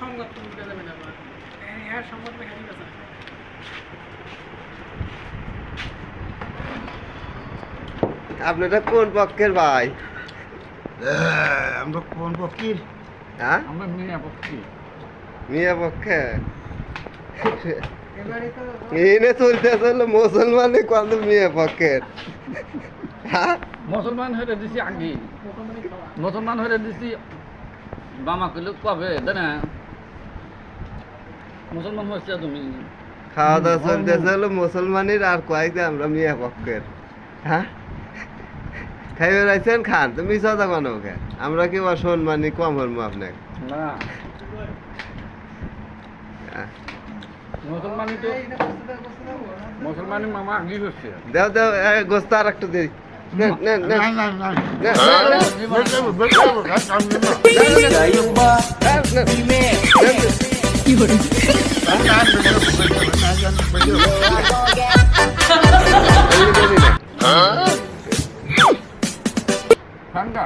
সংবাদ তো উঠে যাবে না আবার হ্যাঁ সংবাদ মেখানি কথা আপনারা কোন পক্ষের ভাই? আমরা কোন পক্ষীর? হ্যাঁ, আমরা মিয়া পক্ষী। মিয়া পক্ষে এবারে তো এনে চলতে চললো মুসলমানই কত মিয়া পক্ষের। হ্যাঁ, মুসলমান হয়ে দিছি আগে, মুসলমান হয়ে দিছি বামা কইলে কবে না মুসলমান হয়েছে তুমি। খাওয়া দাওয়া চলতে চললো মুসলমানের আর কয়েকটা আমরা মিয়া পক্ষের। হ্যাঁ, খাই বেড়াইছেন খান, তুমি সদা বানো ওকে, আমরা কি অসম্মানী কম হরমো আপনাকে? না হ্যাঁ। মুসলমানই তো মুসলমানই মামা আগে হচ্ছে। দাও দাও গোস্ত আর একটু দিই। নেন নেন নেন ঠান্ডা